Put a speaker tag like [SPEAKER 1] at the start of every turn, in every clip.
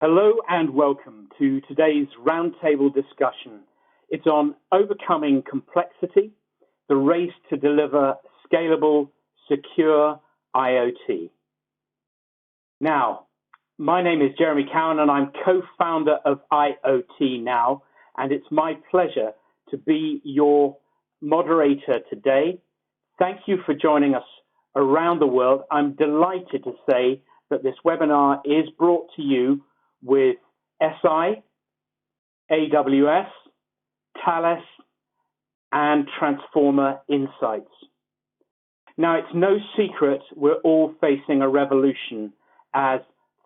[SPEAKER 1] Hello and welcome to today's roundtable discussion. It's on overcoming complexity, the race to deliver scalable, secure IoT. Now, my name is Jeremy Cowan and I'm co-founder of IoT Now, and it's my pleasure to be your moderator today. Thank you for joining us around the world. I'm delighted to say that this webinar is brought to you with Eseye, AWS, Thales, and Transforma Insights. Now, it's no secret we're all facing a revolution as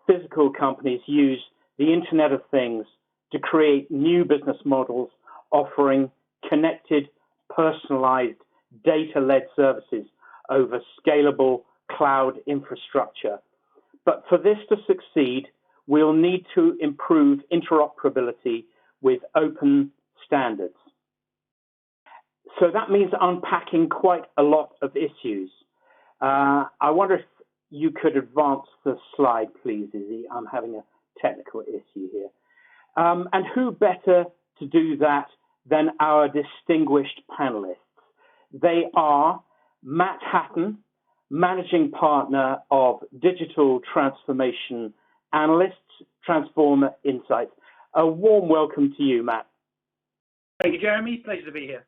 [SPEAKER 1] physical companies use the Internet of Things to create new business models offering connected, personalized, data-led services over scalable cloud infrastructure. But for this to succeed, we'll need to improve interoperability with open standards. So that means unpacking quite a lot of issues. I wonder if you could advance the slide, please, Izzy. I'm having a technical issue here. And who better to do that than our distinguished panelists? They are Matt Hatton, Managing Partner of Digital Transformation Analysts, Transforma Insights. A warm welcome to you, Matt.
[SPEAKER 2] Thank you, Jeremy. Pleasure to be here.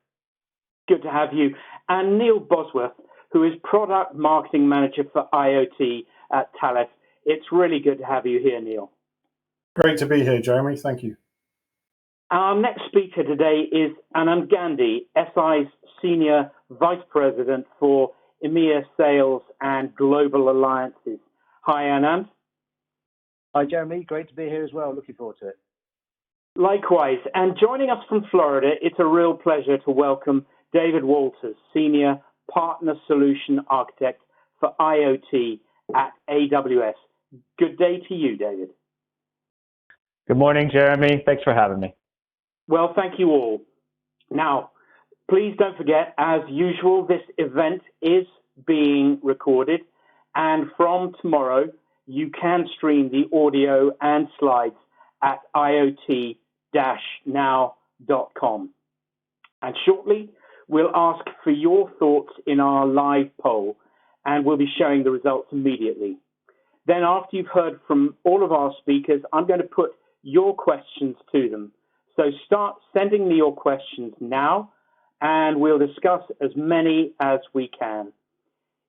[SPEAKER 1] Good to have you. And Neil Bosworth, who is Product Marketing Manager for IoT at Thales. It's really good to have you here, Neil.
[SPEAKER 3] Great to be here, Jeremy. Thank you.
[SPEAKER 1] Our next speaker today is Anand Gandhi, Eseye's Senior Vice President for EMEA Sales and Global Alliances. Hi, Anand.
[SPEAKER 4] Hi, Jeremy. Great to be here as well. Looking forward to it.
[SPEAKER 1] Likewise. And joining us from Florida, it's a real pleasure to welcome David Walters, Senior Partner Solution Architect for IoT at AWS. Good day to you, David.
[SPEAKER 5] Good morning, Jeremy. Thanks for having me.
[SPEAKER 1] Well, thank you all. Now, please don't forget, as usual, this event is being recorded, and from tomorrow, you can stream the audio and slides at iot-now.com. And shortly, we'll ask for your thoughts in our live poll, and we'll be showing the results immediately. Then after you've heard from all of our speakers, I'm going to put your questions to them. So start sending me your questions now, and we'll discuss as many as we can.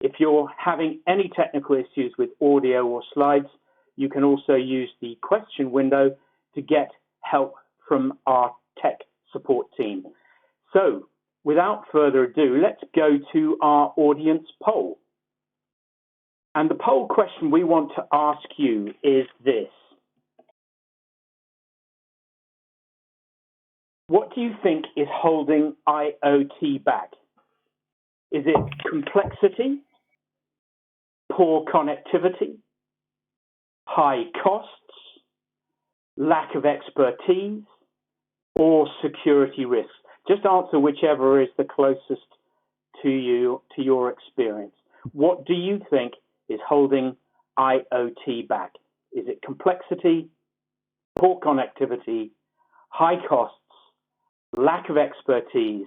[SPEAKER 1] If you're having any technical issues with audio or slides, you can also use the question window to get help from our tech support team. So, without further ado, let's go to our audience poll. And the poll question we want to ask you is this. What do you think is holding IoT back? Is it complexity, poor connectivity, high costs, lack of expertise, or security risks? Just answer whichever is the closest to you, to your experience. What do you think is holding IoT back? Is it complexity, poor connectivity, high costs, lack of expertise,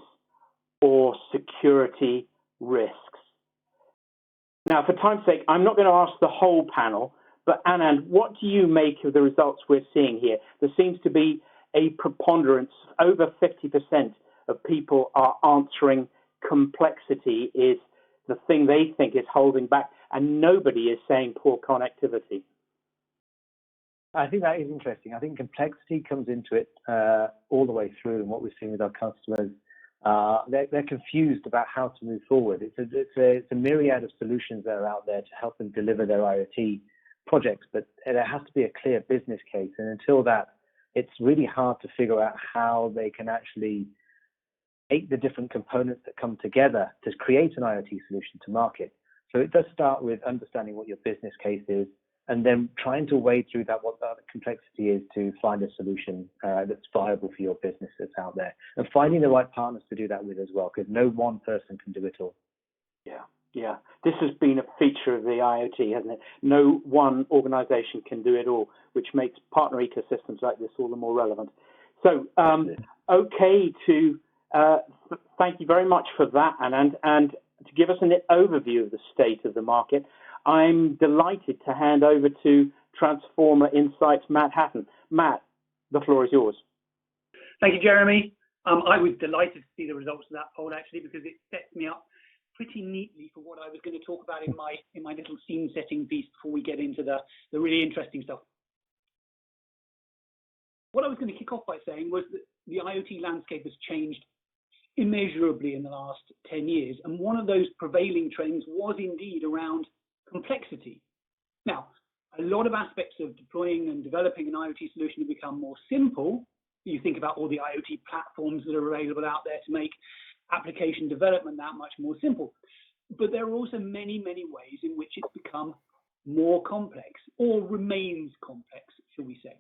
[SPEAKER 1] or security risks? Now, for time's sake, I'm not going to ask the whole panel, but Anand, what do you make of the results we're seeing here? There seems to be a preponderance, over 50% of people are answering complexity is the thing they think is holding back, and nobody is saying poor connectivity.
[SPEAKER 4] I think that is interesting. I think complexity comes into it all the way through, and what we're seeing with our customers, they're confused about how to move forward. It's a myriad of solutions that are out there to help them deliver their IoT projects, but there has to be a clear business case, and until that, it's really hard to figure out how they can actually take the different components that come together to create an IoT solution to market. So it does start with understanding what your business case is, and then trying to wade through that, what the complexity is, to find a solution that's viable for your business that's out there. And finding the right partners to do that with as well, because no one person can do it all.
[SPEAKER 1] Yeah, Yeah, this has been a feature of the IoT, hasn't it? No one organization can do it all, which makes partner ecosystems like this all the more relevant. So, okay, thank you very much for that, Anand. And to give us an overview of the state of the market, I'm delighted to hand over to Transforma Insights, Matt Hatton. Matt, the floor is yours.
[SPEAKER 2] Thank you, Jeremy. I was delighted to see the results of that poll, actually, because it sets me up pretty neatly for what I was going to talk about in my little scene setting piece before we get into the really interesting stuff. What I was going to kick off by saying was that the IoT landscape has changed immeasurably in the last 10 years, and one of those prevailing trends was indeed around complexity. Now, a lot of aspects of deploying and developing an IoT solution have become more simple. You think about all the IoT platforms that are available out there to make application development that much more simple. But there are also many, many ways in which it's become more complex, or remains complex, shall we say.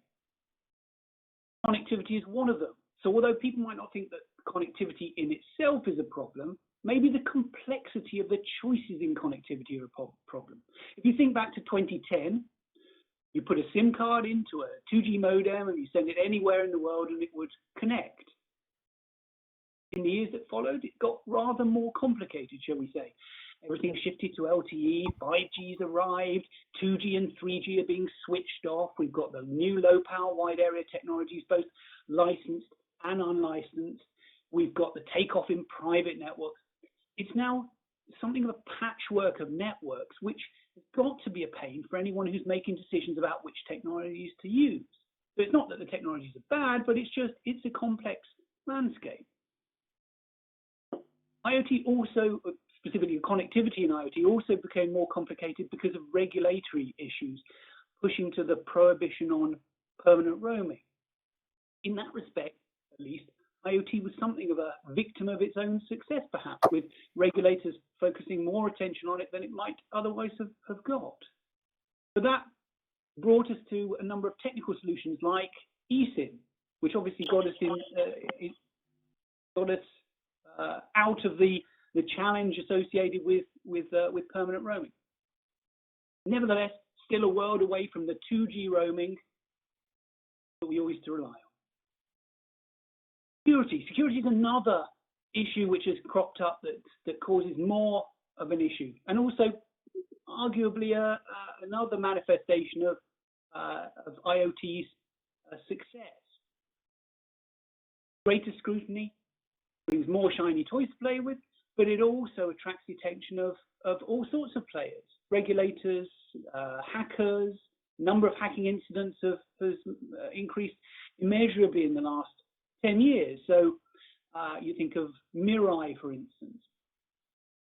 [SPEAKER 2] Connectivity is one of them. So although people might not think that connectivity in itself is a problem, maybe the complexity of the choices in connectivity are a problem. If you think back to 2010, you put a SIM card into a 2G modem and you send it anywhere in the world and it would connect. In the years that followed, it got rather more complicated, shall we say. Everything shifted to LTE, 5G's arrived, 2G and 3G are being switched off. We've got the new low power wide area technologies, both licensed and unlicensed. We've got the takeoff in private networks. It's now something of a patchwork of networks, which has got to be a pain for anyone who's making decisions about which technologies to use. So it's not that the technologies are bad, but it's a complex landscape. IoT also, specifically connectivity in IoT, also became more complicated because of regulatory issues, pushing to the prohibition on permanent roaming. In that respect, at least, IoT was something of a victim of its own success, perhaps, with regulators focusing more attention on it than it might otherwise have got. But that brought us to a number of technical solutions like eSIM, which obviously got us out of the challenge associated with permanent roaming. Nevertheless, still a world away from the 2G roaming that we always used to rely on. Security is another issue which has cropped up that causes more of an issue, and also arguably another manifestation of IoT's success. Greater scrutiny brings more shiny toys to play with, but it also attracts the attention of all sorts of players, regulators, hackers. Number of hacking incidents has increased immeasurably in the last 10 years. So you think of Mirai, for instance.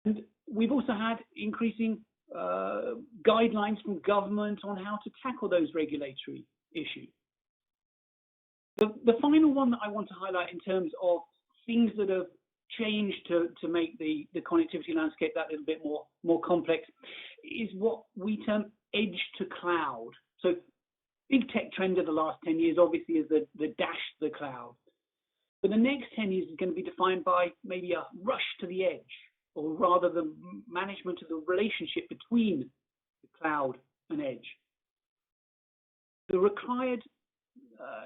[SPEAKER 2] And we've also had increasing guidelines from government on how to tackle those regulatory issues. The final one that I want to highlight in terms of things that have changed to make the connectivity landscape that little bit more complex is what we term edge to cloud. So big tech trend of the last 10 years obviously is the dash to the cloud. But the next 10 years is going to be defined by maybe a rush to the edge, or rather the management of the relationship between the cloud and edge. The required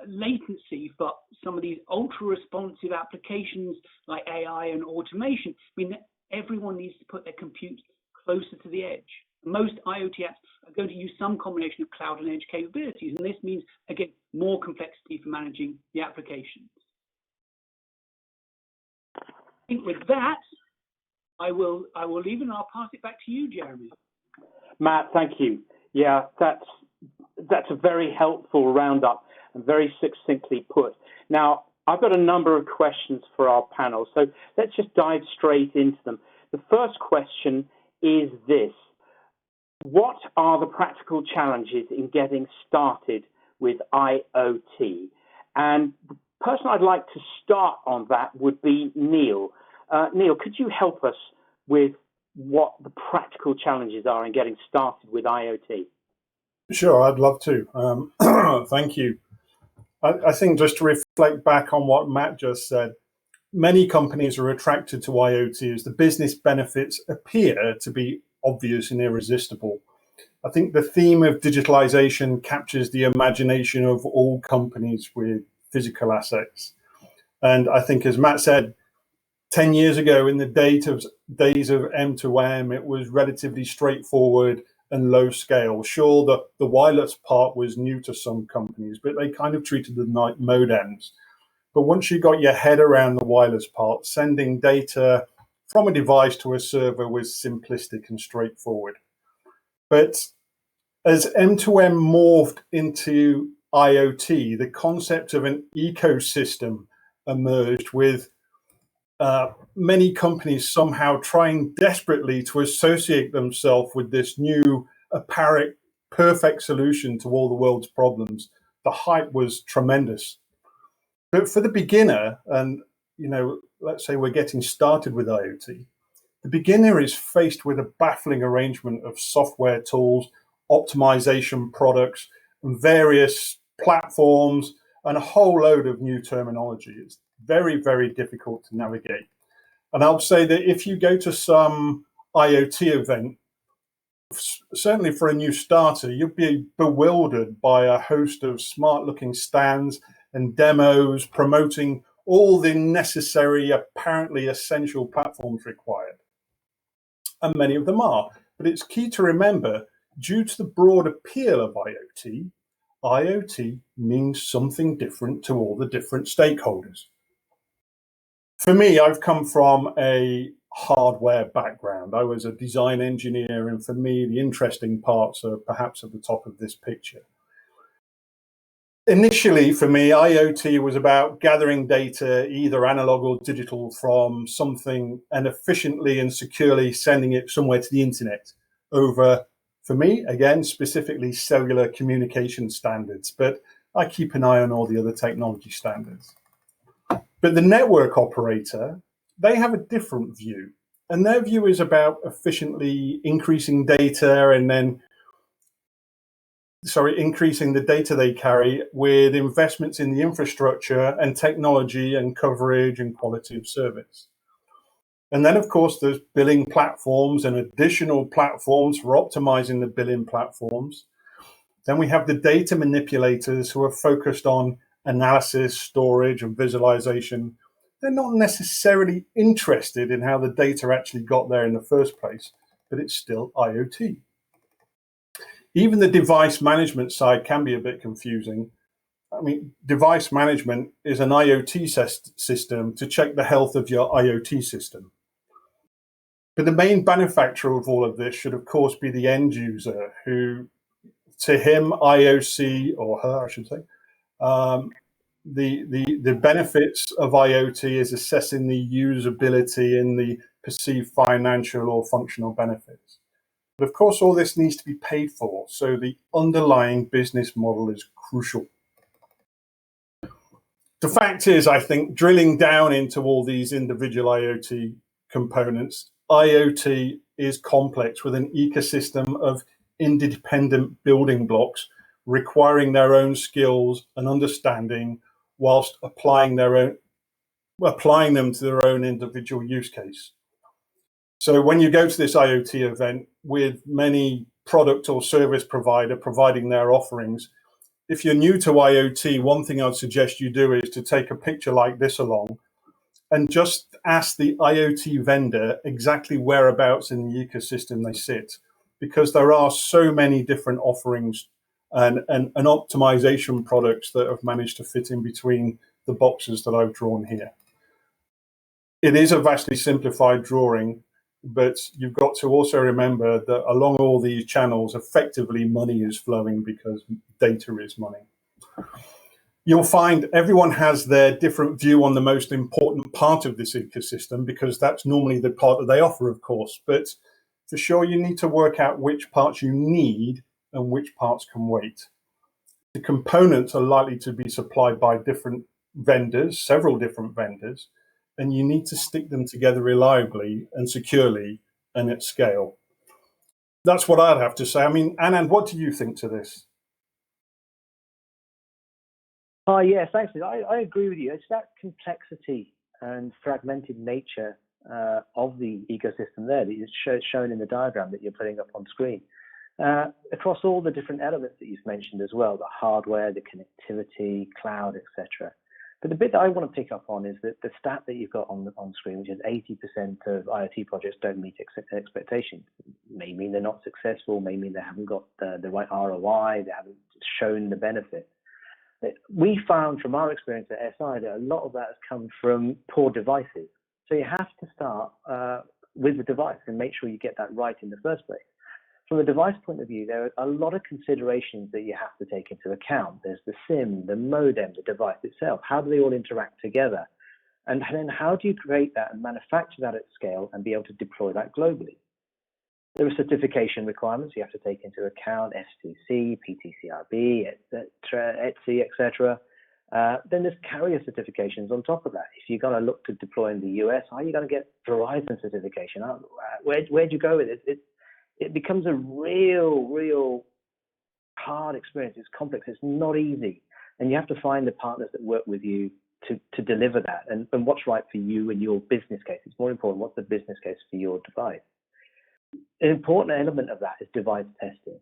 [SPEAKER 2] latency for some of these ultra-responsive applications like AI and automation mean that everyone needs to put their compute closer to the edge. Most IoT apps are going to use some combination of cloud and edge capabilities, and this means, again, more complexity for managing the applications. I think with that, I will leave it and I'll pass it back to you, Jeremy.
[SPEAKER 1] Matt, thank you. Yeah, that's a very helpful roundup and very succinctly put. Now, I've got a number of questions for our panel, so let's just dive straight into them. The first question is this: what are the practical challenges in getting started with IoT? And the person I'd like to start on that would be Neil. Neil, could you help us with what the practical challenges are in getting started with IoT?
[SPEAKER 3] Sure, I'd love to. Thank you. I think just to reflect back on what Matt just said, many companies are attracted to IoT as the business benefits appear to be obvious and irresistible. I think the theme of digitalization captures the imagination of all companies with physical assets. And I think, as Matt said, 10 years ago, in the days of M2M, it was relatively straightforward and low scale. Sure, the wireless part was new to some companies, but they kind of treated the modems. But once you got your head around the wireless part, sending data from a device to a server was simplistic and straightforward. But as M2M morphed into IoT, the concept of an ecosystem emerged, with many companies somehow trying desperately to associate themselves with this new apparent perfect solution to all the world's problems. The hype was tremendous. But for the beginner, and let's say we're getting started with IoT, the beginner is faced with a baffling arrangement of software tools, optimization products, and various platforms, and a whole load of new terminology. It's very, very difficult to navigate. And I'll say that if you go to some IoT event, certainly for a new starter, you'll be bewildered by a host of smart-looking stands and demos promoting all the necessary, apparently essential platforms required. And many of them are. But it's key to remember, due to the broad appeal of IoT, IoT means something different to all the different stakeholders. For me, I've come from a hardware background. I was a design engineer, and for me, the interesting parts are perhaps at the top of this picture. Initially, for me, IoT was about gathering data, either analog or digital, from something and efficiently and securely sending it somewhere to the internet over, for me, again, specifically cellular communication standards. But I keep an eye on all the other technology standards. But the network operator, they have a different view. And their view is about efficiently increasing data and then increasing the data they carry with investments in the infrastructure and technology and coverage and quality of service. And then, of course, there's billing platforms and additional platforms for optimizing the billing platforms. Then we have the data manipulators who are focused on analysis, storage, and visualization. They're not necessarily interested in how the data actually got there in the first place, but it's still IoT. Even the device management side can be a bit confusing. I mean, device management is an IoT system to check the health of your IoT system. But the main benefactor of all of this should, of course, be the end user, who, to him, IOC, or her, I should say, the benefits of IoT is assessing the usability and the perceived financial or functional benefits. But of course, all this needs to be paid for, so the underlying business model is crucial. The fact is, I think, drilling down into all these individual IoT components, IoT is complex with an ecosystem of independent building blocks requiring their own skills and understanding whilst applying them to their own individual use case. So when you go to this IoT event with many product or service provider providing their offerings, if you're new to IoT, one thing I'd suggest you do is to take a picture like this along and just ask the IoT vendor exactly whereabouts in the ecosystem they sit, because there are so many different offerings and optimization products that have managed to fit in between the boxes that I've drawn here. It is a vastly simplified drawing, but you've got to also remember that along all these channels, effectively money is flowing because data is money. You'll find everyone has their different view on the most important part of this ecosystem, because that's normally the part that they offer, of course. But for sure, you need to work out which parts you need and which parts can wait. The components are likely to be supplied by different vendors, several different vendors, and you need to stick them together reliably and securely and at scale. That's what I'd have to say. I mean, Anand, what do you think to this?
[SPEAKER 4] Yes, thanks. I agree with you. It's that complexity and fragmented nature of the ecosystem there that is shown in the diagram that you're putting up on screen. Across all the different elements that you've mentioned as well, the hardware, the connectivity, cloud, etc. But the bit that I want to pick up on is that the stat that you've got on screen, which is 80% of IoT projects don't meet expectations. May mean they're not successful, may mean they haven't got the right ROI, they haven't shown the benefit. We found from our experience at Eseye that a lot of that has come from poor devices. So you have to start with the device and make sure you get that right in the first place. From a device point of view, there are a lot of considerations that you have to take into account. There's the SIM, the modem, the device itself. How do they all interact together? And then how do you create that and manufacture that at scale and be able to deploy that globally? There are certification requirements you have to take into account, FCC, PTCRB, ETSI, etc. Then there's carrier certifications on top of that. If you're going to look to deploy in the US, how are you going to get Verizon certification? Where do you go with it? It becomes a real hard experience. It's complex. It's not easy. And you have to find the partners that work with you to deliver that and what's right for you and your business case. It's more important, what's the business case for your device? An important element of that is device testing.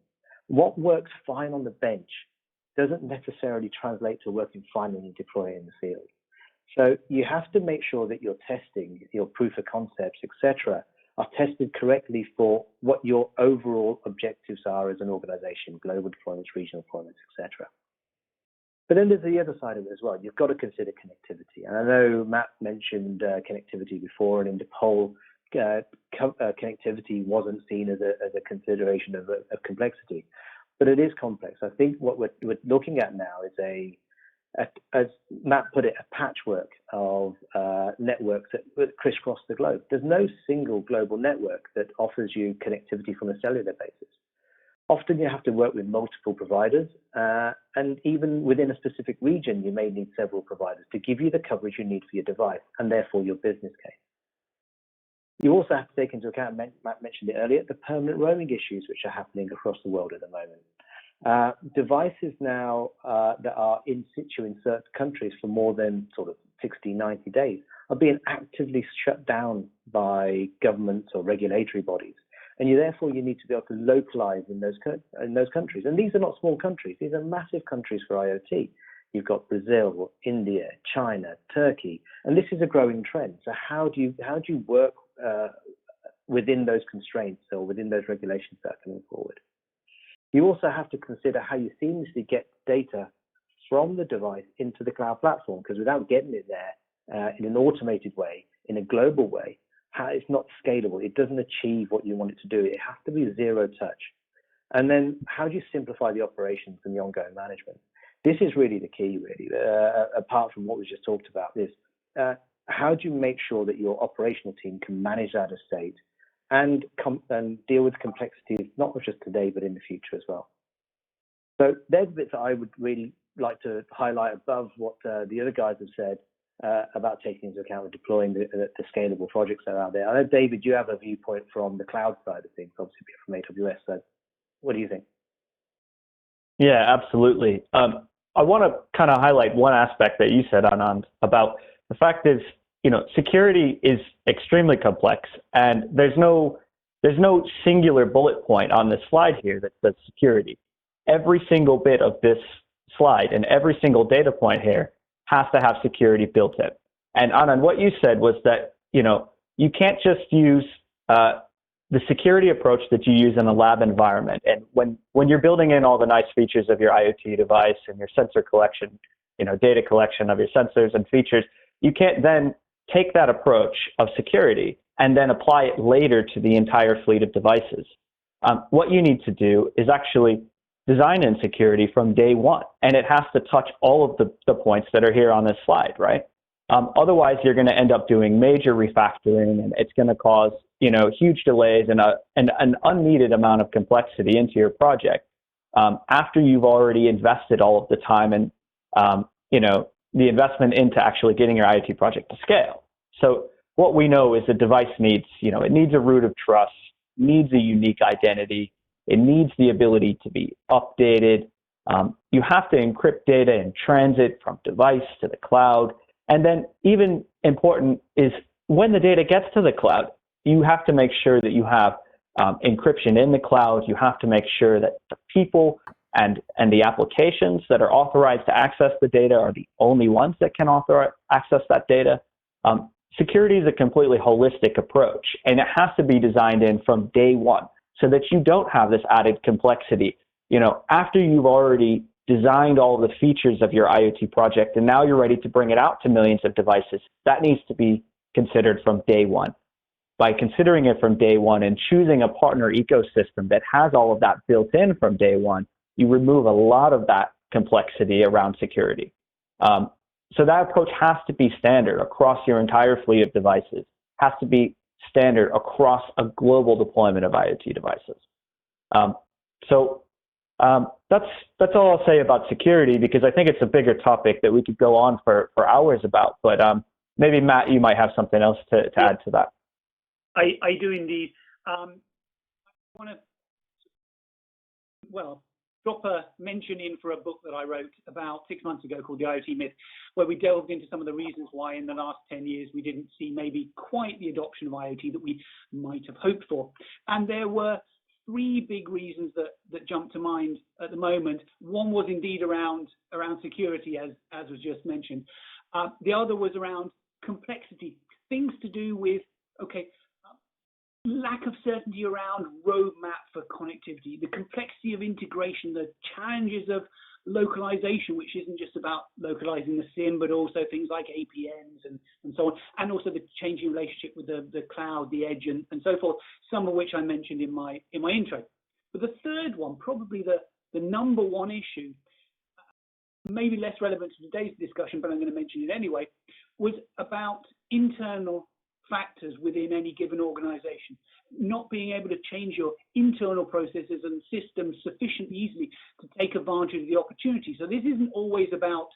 [SPEAKER 4] What works fine on the bench doesn't necessarily translate to working fine when you deploy it in the field. So you have to make sure that your testing, your proof of concepts, etc., are tested correctly for what your overall objectives are as an organization, global deployments, regional deployments, etc. But then there's the other side of it as well. You've got to consider connectivity. And I know Matt mentioned connectivity before, and in the poll, connectivity wasn't seen as a consideration of complexity. But it is complex. I think what we're looking at now is as Matt put it, a patchwork of networks that crisscross the globe. There's no single global network that offers you connectivity from a cellular basis. Often you have to work with multiple providers, and even within a specific region, you may need several providers to give you the coverage you need for your device and therefore your business case. You also have to take into account, Matt mentioned it earlier, the permanent roaming issues which are happening across the world at the moment. Devices now that are in situ in certain countries for more than sort of 60, 90 days are being actively shut down by governments or regulatory bodies. And therefore you need to be able to localize in those countries. And these are not small countries. These are massive countries for IoT. You've got Brazil, India, China, Turkey, and this is a growing trend. So how do you work within those constraints or within those regulations that are coming forward? You also have to consider how you seamlessly get data from the device into the cloud platform, because without getting it there in an automated way, in a global way, it's not scalable. It doesn't achieve what you want it to do. It has to be zero touch. And then how do you simplify the operations and the ongoing management? This is really the key, really, apart from what we just talked about. How do you make sure that your operational team can manage that estate and deal with complexities, not just today, but in the future as well? So there's bits that I would really like to highlight above what the other guys have said about taking into account and deploying the scalable projects that are out there. I know, David, you have a viewpoint from the cloud side of things, obviously from AWS. So what do you think?
[SPEAKER 5] Yeah, absolutely. I want to kind of highlight one aspect that you said, Anand, about the fact is, security is extremely complex, and there's no singular bullet point on this slide here that says security. Every single bit of this slide and every single data point here has to have security built in. And Anand, what you said was that, you can't just use the security approach that you use in a lab environment. And when you're building in all the nice features of your IoT device and your sensor collection, data collection of your sensors and features, you can't then take that approach of security and then apply it later to the entire fleet of devices. What you need to do is actually design in security from day one, and it has to touch all of the points that are here on this slide, right? Otherwise, you're going to end up doing major refactoring, and it's going to cause huge delays and an unneeded amount of complexity into your project after you've already invested all of the time and the investment into actually getting your IoT project to scale. So what we know is the device needs, it needs a root of trust, needs a unique identity, it needs the ability to be updated. You have to encrypt data in transit from device to the cloud, And then even important is when the data gets to the cloud, you have to make sure that you have encryption in the cloud. You have to make sure that the people and the applications that are authorized to access the data are the only ones that can access that data. Security is a completely holistic approach, and it has to be designed in from day one so that you don't have this added complexity. After you've already designed all the features of your IoT project and now you're ready to bring it out to millions of devices, that needs to be considered from day one. By considering it from day one and choosing a partner ecosystem that has all of that built in from day one, you remove a lot of that complexity around security. So that approach has to be standard across your entire fleet of devices, has to be standard across a global deployment of IoT devices. That's all I'll say about security, because I think it's a bigger topic that we could go on for hours about. But maybe, Matt, you might have something else to add to that.
[SPEAKER 2] I do indeed. I want to, drop a mention in for a book that I wrote about 6 months ago called The IoT Myth, where we delved into some of the reasons why in the last 10 years we didn't see maybe quite the adoption of IoT that we might have hoped for. And there were three big reasons that jumped to mind at the moment. One was indeed around security, as was just mentioned. The other was around complexity, things to do with, lack of certainty around roadmap for connectivity, the complexity of integration, the challenges of localization, which isn't just about localizing the SIM, but also things like APNs and so on, and also the changing relationship with the cloud, the edge, and so forth, some of which I mentioned in my intro. But the third one, probably the number one issue, maybe less relevant to today's discussion, but I'm going to mention it anyway, was about internal factors within any given organization, not being able to change your internal processes and systems sufficiently easily to take advantage of the opportunity. So this isn't always about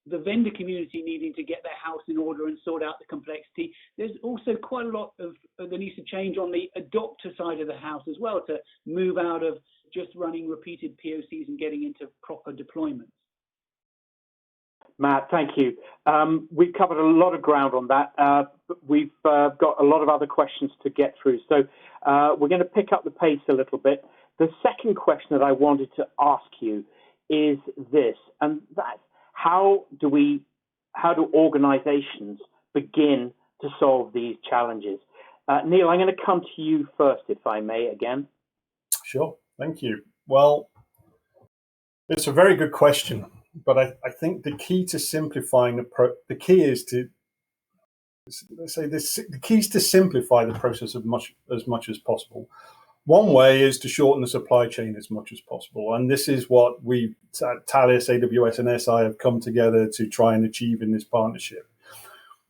[SPEAKER 2] the vendor community needing to get their house in order and sort out the complexity. There's also quite a lot that needs to change on the adopter side of the house as well, to move out of just running repeated POCs and getting into proper deployments.
[SPEAKER 1] Matt, thank you. We've covered a lot of ground on that. But we've got a lot of other questions to get through. So we're going to pick up the pace a little bit. The second question that I wanted to ask you is this, and that's how do organizations begin to solve these challenges? Neil, I'm going to come to you first, if I may, again.
[SPEAKER 3] Sure, thank you. Well, it's a very good question. But I think the key to simplifying the key is to simplify the process as much as possible. One way is to shorten the supply chain as much as possible, and this is what we at Thales, AWS, and Eseye have come together to try and achieve in this partnership.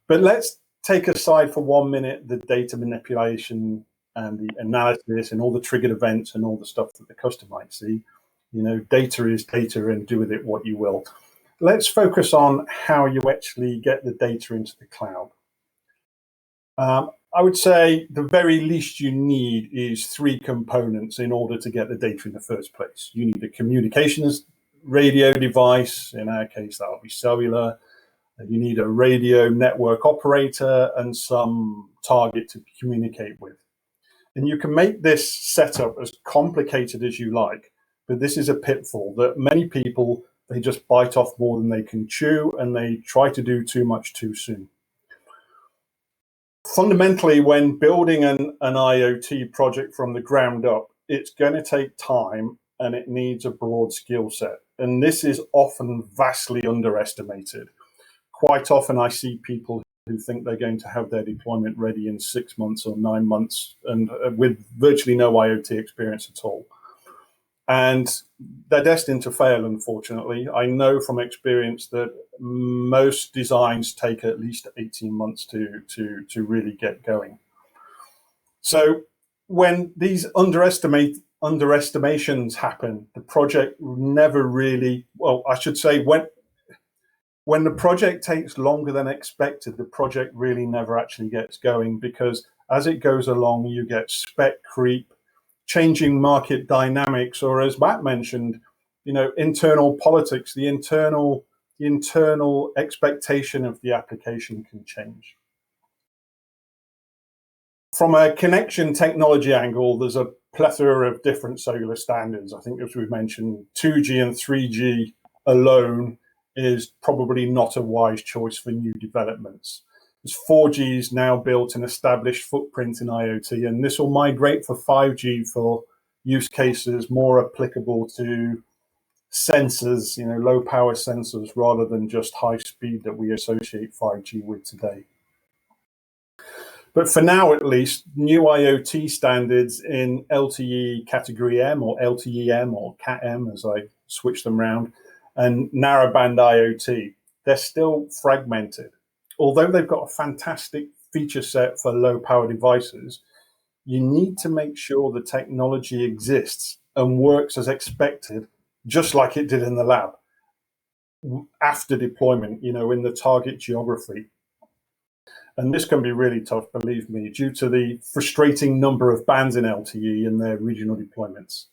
[SPEAKER 3] But let's take aside for 1 minute the data manipulation and the analysis and all the triggered events and all the stuff that the customer might see. Data is data, and do with it what you will. Let's focus on how you actually get the data into the cloud. I would say the very least you need is 3 components in order to get the data in the first place. You need a communications radio device. In our case, that'll be cellular. You need a radio network operator and some target to communicate with. And you can make this setup as complicated as you like. But this is a pitfall that many people, they just bite off more than they can chew, and they try to do too much too soon. Fundamentally, when building an IoT project from the ground up, it's going to take time and it needs a broad skill set. And this is often vastly underestimated. Quite often I see people who think they're going to have their deployment ready in 6 months or 9 months and with virtually no IoT experience at all. And they're destined to fail, unfortunately. I know from experience that most designs take at least 18 months to really get going. So when these underestimations happen, the project never really, when the project takes longer than expected, the project really never actually gets going, because as it goes along, you get spec creep, changing market dynamics, or as Matt mentioned, internal politics, the internal the internal expectation of the application can change. From a connection technology angle, there's a plethora of different cellular standards. I think, as we've mentioned, 2G and 3G alone is probably not a wise choice for new developments. As 4G is now built an established footprint in IoT, and this will migrate for 5G for use cases more applicable to sensors, low power sensors, rather than just high speed that we associate 5G with today. But for now, at least, new IoT standards in LTE category M or LTE-M or Cat-M, as I switch them around, and narrowband IoT, they're still fragmented. Although they've got a fantastic feature set for low power devices, you need to make sure the technology exists and works as expected, just like it did in the lab, after deployment, in the target geography. And this can be really tough, believe me, due to the frustrating number of bands in LTE and their regional deployments.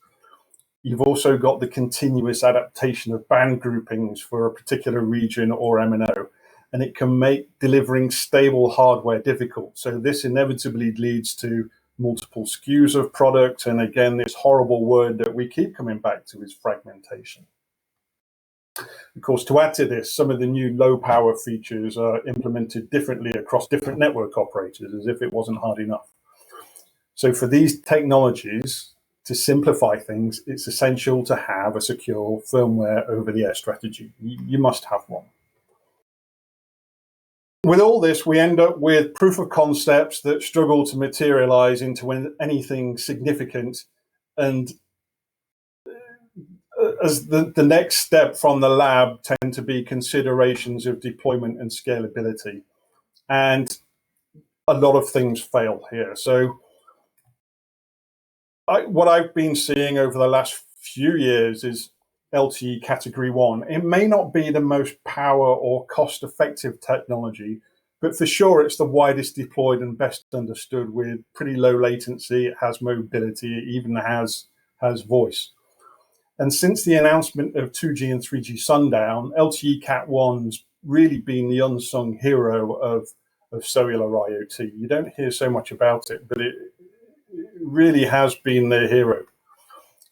[SPEAKER 3] You've also got the continuous adaptation of band groupings for a particular region or MNO, and it can make delivering stable hardware difficult. So this inevitably leads to multiple SKUs of product, and again, this horrible word that we keep coming back to is fragmentation. Of course, to add to this, some of the new low power features are implemented differently across different network operators, as if it wasn't hard enough. So for these technologies, to simplify things, it's essential to have a secure firmware over-the-air strategy. You must have one. With all this, we end up with proof of concepts that struggle to materialize into anything significant, and as the next step from the lab tend to be considerations of deployment and scalability. And a lot of things fail here. So what I've been seeing over the last few years is LTE category 1. It may not be the most power or cost-effective technology, but for sure it's the widest deployed and best understood, with pretty low latency. It has mobility, it even has voice. And since the announcement of 2G and 3G sundown, LTE Cat 1's really been the unsung hero of cellular IoT. You don't hear so much about it, but it really has been their hero.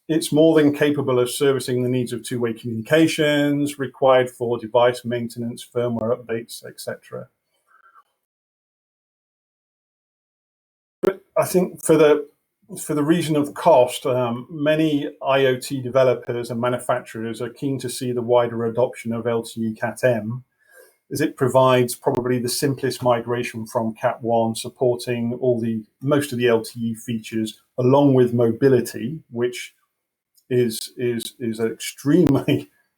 [SPEAKER 3] It's more than capable of servicing the needs of two-way communications required for device maintenance, firmware updates, etc. But I think for the reason of cost, many IoT developers and manufacturers are keen to see the wider adoption of LTE Cat-M, as it provides probably the simplest migration from Cat 1, supporting most of the LTE features, along with mobility, which is an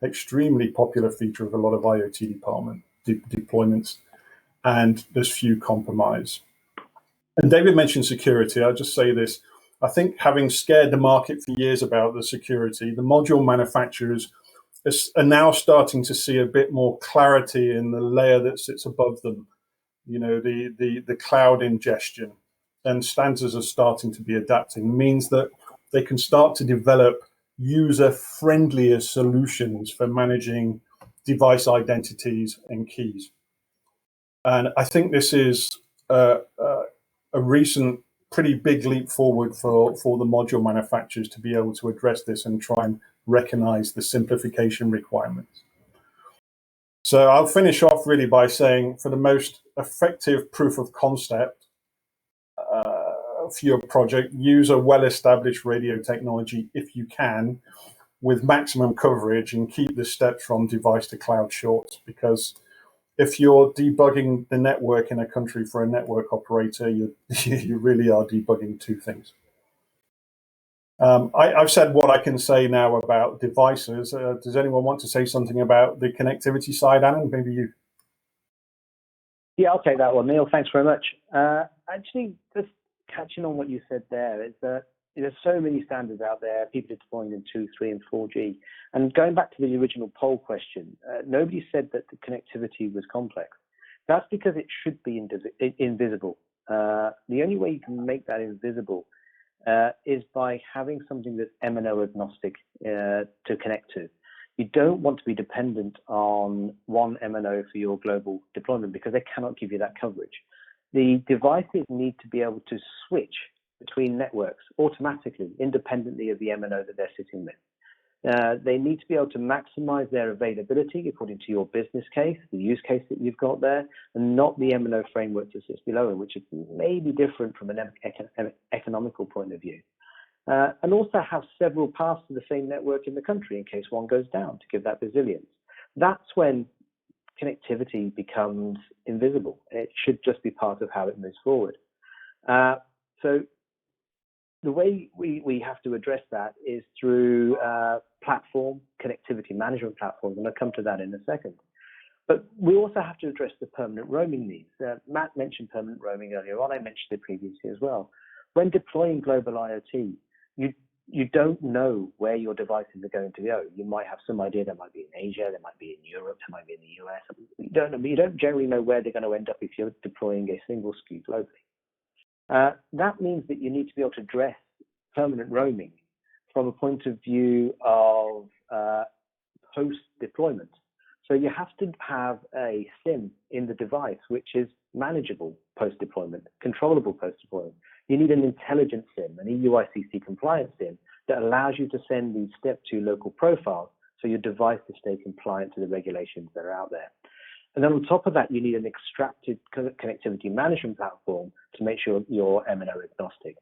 [SPEAKER 3] extremely popular feature of a lot of IoT deployments, and there's few compromise. And David mentioned security. I'll just say this. I think, having scared the market for years about the security, the module manufacturers are now starting to see a bit more clarity in the layer that sits above them, the cloud ingestion, and standards are starting to be adapting. It means that they can start to develop user-friendlier solutions for managing device identities and keys. And I think this is a recent pretty big leap forward for the module manufacturers to be able to address this and try and recognize the simplification requirements. So I'll finish off really by saying, for the most effective proof of concept for your project, use a well-established radio technology if you can, with maximum coverage, and keep the steps from device to cloud short, because if you're debugging the network in a country for a network operator, you really are debugging two things. I've said what I can say now about devices. Does anyone want to say something about the connectivity side, Anand? Maybe you.
[SPEAKER 4] Yeah, I'll take that one, Neil. Thanks very much. Actually, just catching on what you said there, is that there's so many standards out there, people are deploying in 2, 3, and 4G. And going back to the original poll question, nobody said that the connectivity was complex. That's because it should be invisible. The only way you can make that invisible is by having something that's MNO agnostic to connect to. You don't want to be dependent on one MNO for your global deployment because they cannot give you that coverage. The devices need to be able to switch between networks automatically, independently of the MNO that they're sitting with. They need to be able to maximize their availability according to your business case, the use case that you've got there, and not the MNO framework that sits below it, which may be different from an economical point of view. And also have several paths to the same network in the country in case one goes down to give that resilience. That's when connectivity becomes invisible. It should just be part of how it moves forward. So the way we have to address that is through platform connectivity management platforms, and I'll come to that in a second. But we also have to address the permanent roaming needs. Matt mentioned permanent roaming earlier on. I mentioned it previously as well. When deploying global IoT, you don't know where your devices are going to go. You might have some idea. They might be in Asia, they might be in Europe, they might be in the US. You don't know, but you don't generally know where they're going to end up if you're deploying a single SKU globally. That means that you need to be able to address permanent roaming from a point of view of post-deployment. So you have to have a SIM in the device which is manageable post-deployment, controllable post-deployment. You need an intelligent SIM, an EUICC compliant SIM that allows you to send these step 2 local profiles so your device to stay compliant to the regulations that are out there. And then on top of that, you need an extracted connectivity management platform to make sure you're MNO agnostic.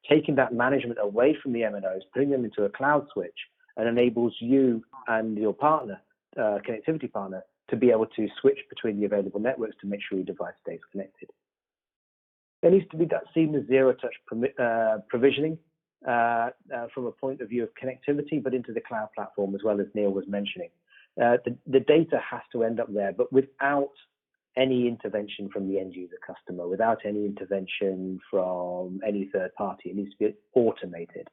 [SPEAKER 4] Taking that management away from the MNOs, putting them into a cloud switch, and enables you and your partner, connectivity partner, to be able to switch between the available networks to make sure your device stays connected. There needs to be that seamless zero-touch provisioning from a point of view of connectivity, but into the cloud platform as well, as Neil was mentioning. The data has to end up there, but without any intervention from the end user customer, without any intervention from any third party. It needs to be automated.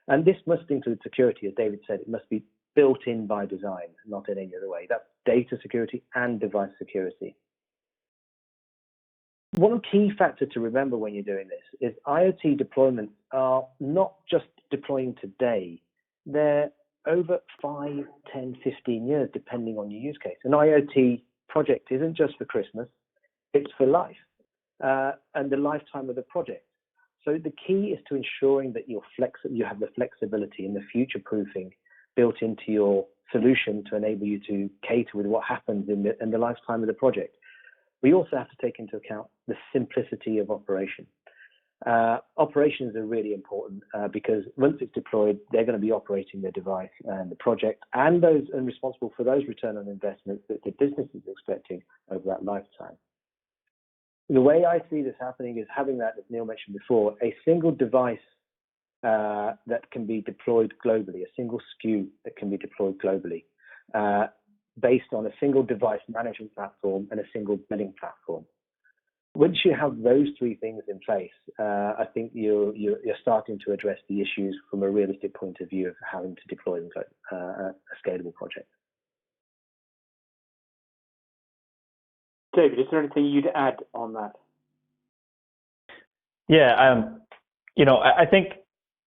[SPEAKER 4] And this must include security. As David said, it must be built in by design, not in any other way. That's data security and device security. One key factor to remember when you're doing this is IoT deployments are not just deploying today. They're over 5, 10, 15 years, depending on your use case. An IoT project isn't just for Christmas, it's for life and the lifetime of the project. So the key is to ensuring that you have the flexibility and the future-proofing built into your solution to enable you to cater with what happens in the lifetime of the project. We also have to take into account the simplicity of operation. Operations are really important because once it's deployed, they're going to be operating the device and the project and responsible for those return on investments that the business is expecting over that lifetime. The way I see this happening is having that, as Neil mentioned before, a single device that can be deployed globally, a single SKU that can be deployed globally, based on a single device management platform and a single billing platform. Once you have those 3 things in place, I think you're starting to address the issues from a realistic point of view of having to deploy a scalable project.
[SPEAKER 1] David, is there anything you'd add on that?
[SPEAKER 5] Yeah, I think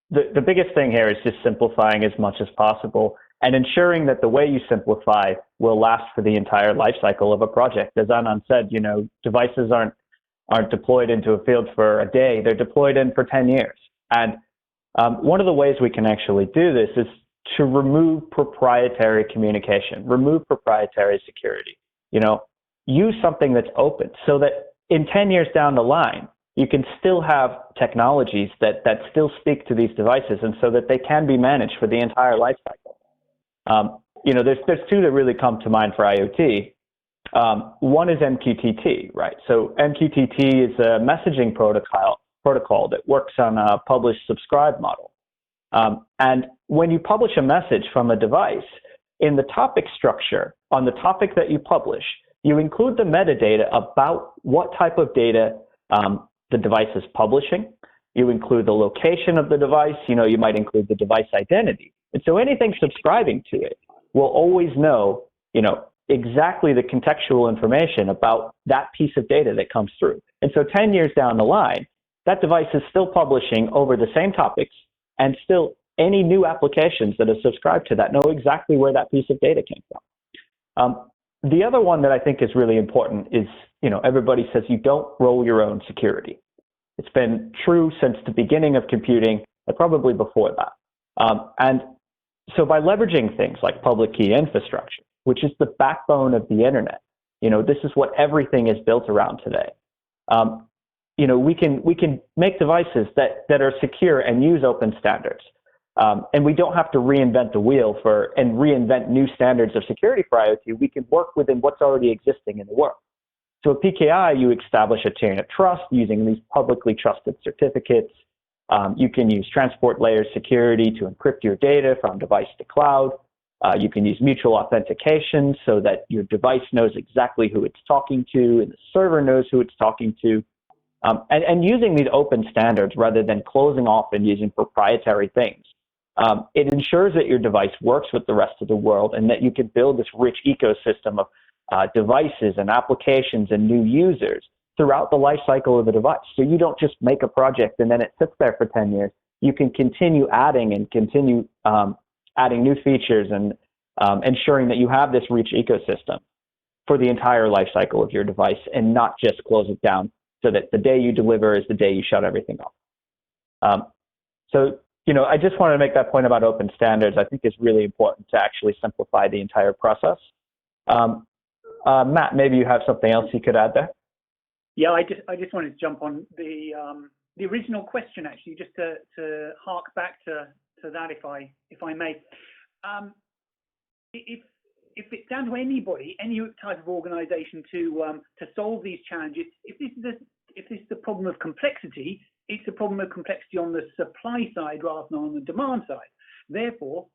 [SPEAKER 5] the biggest thing here is just simplifying as much as possible and ensuring that the way you simplify will last for the entire life cycle of a project. As Anand said, devices aren't deployed into a field for a day, they're deployed in for 10 years. And one of the ways we can actually do this is to remove proprietary communication, remove proprietary security. Use something that's open so that in 10 years down the line, you can still have technologies that still speak to these devices and so that they can be managed for the entire life cycle. There's 2 that really come to mind for IoT. One is MQTT, right? So MQTT is a messaging protocol that works on a publish-subscribe model. And when you publish a message from a device, in the topic structure, on the topic that you publish, you include the metadata about what type of data the device is publishing. You include the location of the device. You might include the device identity. And so anything subscribing to it will always know, exactly the contextual information about that piece of data that comes through. And so 10 years down the line, that device is still publishing over the same topics and still any new applications that are subscribed to that know exactly where that piece of data came from. The other one that I think is really important is, everybody says you don't roll your own security. It's been true since the beginning of computing, and probably before that. And so by leveraging things like public key infrastructure, which is the backbone of the internet, this is what everything is built around today. We can make devices that are secure and use open standards. And we don't have to reinvent the wheel and reinvent new standards of security for IoT. We can work within what's already existing in the world. So at PKI, you establish a chain of trust using these publicly trusted certificates. You can use transport layer security to encrypt your data from device to cloud. You can use mutual authentication so that your device knows exactly who it's talking to and the server knows who it's talking to. And using these open standards rather than closing off and using proprietary things. It ensures that your device works with the rest of the world and that you can build this rich ecosystem of devices and applications and new users throughout the life cycle of the device. So you don't just make a project and then it sits there for 10 years. You can continue adding and continue adding new features and ensuring that you have this rich ecosystem for the entire life cycle of your device and not just close it down so that the day you deliver is the day you shut everything off. I just wanted to make that point about open standards. I think it's really important to actually simplify the entire process. Matt, maybe you have something else you could add there?
[SPEAKER 2] Yeah, I just wanted to jump on the original question, actually, just to hark back to that, if I may. If it's down to anybody, any type of organisation to solve these challenges, if this is the problem of complexity, it's a problem of complexity on the supply side rather than on the demand side. Therefore,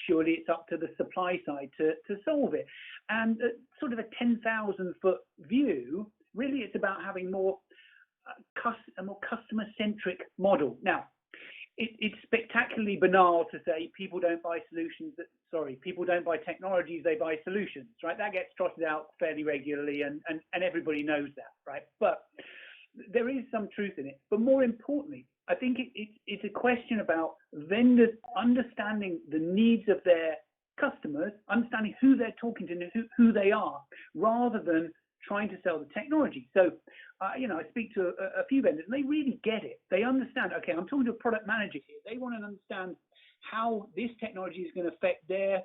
[SPEAKER 2] surely it's up to the supply side to solve it. And sort of a 10,000-foot view, really it's about having a more customer-centric model. Now, it's spectacularly banal to say people don't buy people don't buy technologies, they buy solutions, right? That gets trotted out fairly regularly and everybody knows that, right? But there is some truth in it. But more importantly, I think it's a question about vendors understanding the needs of their customers, understanding who they're talking to and who they are, rather than trying to sell the technology. So, I speak to a few vendors and they really get it. They understand, okay, I'm talking to a product manager here. They want to understand how this technology is going to affect their,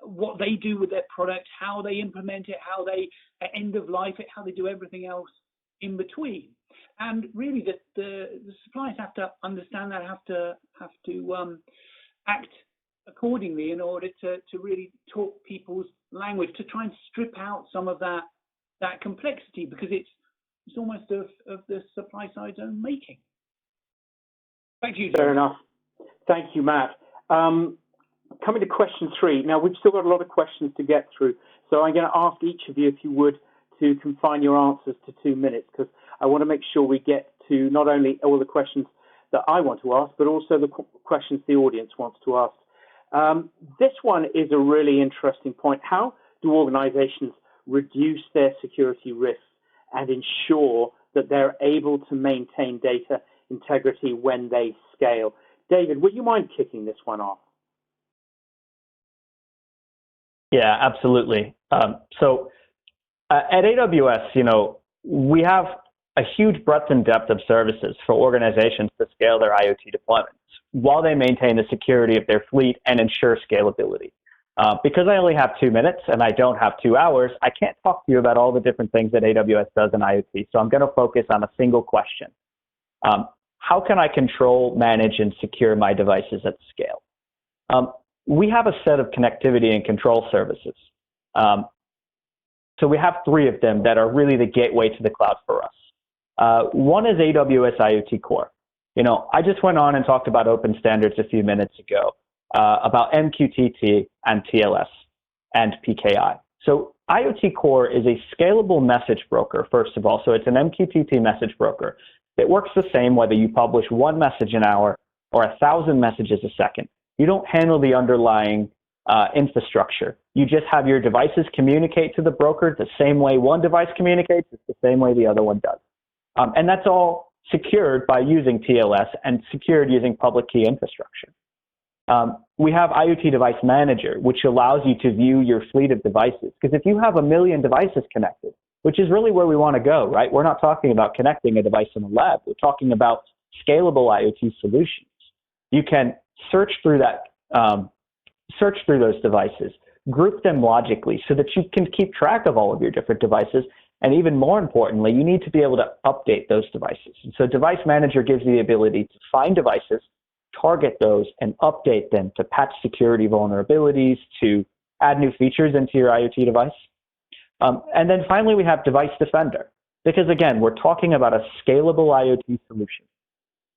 [SPEAKER 2] what they do with their product, how they implement it, how they end of life it, how they do everything else in between. And really the suppliers have to understand that, have to act accordingly in order to really talk people's language, to try and strip out some of that complexity, because it's almost of the supply side's own making. Thank you, John.
[SPEAKER 1] Fair enough. Thank you, Matt. Coming to question 3. Now, we've still got a lot of questions to get through, so I'm going to ask each of you, if you would, to confine your answers to 2 minutes, because I want to make sure we get to not only all the questions that I want to ask, but also the questions the audience wants to ask. This one is a really interesting point. How do organizations reduce their security risks and ensure that they're able to maintain data integrity when they scale? David, would you mind kicking this one off?
[SPEAKER 5] Yeah, absolutely. So at AWS, we have a huge breadth and depth of services for organizations to scale their IoT deployments while they maintain the security of their fleet and ensure scalability. Because I only have 2 minutes and I don't have 2 hours, I can't talk to you about all the different things that AWS does in IoT. So I'm going to focus on a single question. How can I control, manage, and secure my devices at scale? We have a set of connectivity and control services. So we have 3 of them that are really the gateway to the cloud for us. One is AWS IoT Core. I just went on and talked about open standards a few minutes ago, about MQTT and TLS and PKI. So IoT Core is a scalable message broker, first of all. So it's an MQTT message broker. It works the same whether you publish 1 message an hour or 1,000 messages a second. You don't handle the underlying infrastructure. You just have your devices communicate to the broker the same way one device communicates. It's the same way the other one does. And that's all secured by using TLS and secured using public key infrastructure. We have IoT Device Manager, which allows you to view your fleet of devices. Because if you have 1 million devices connected, which is really where we want to go, right? We're not talking about connecting a device in a lab. We're talking about scalable IoT solutions. You can search through those devices, group them logically so that you can keep track of all of your different devices. And even more importantly, you need to be able to update those devices. And so Device Manager gives you the ability to find devices, target those, and update them to patch security vulnerabilities, to add new features into your IoT device. And then finally, we have Device Defender, because again, we're talking about a scalable IoT solution.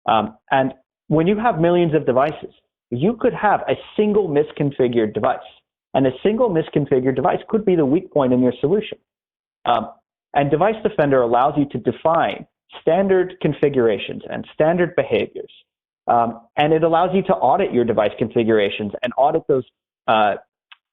[SPEAKER 5] And when you have millions of devices, you could have a single misconfigured device, and a single misconfigured device could be the weak point in your solution. And Device Defender allows you to define standard configurations and standard behaviors. And it allows you to audit your device configurations and audit those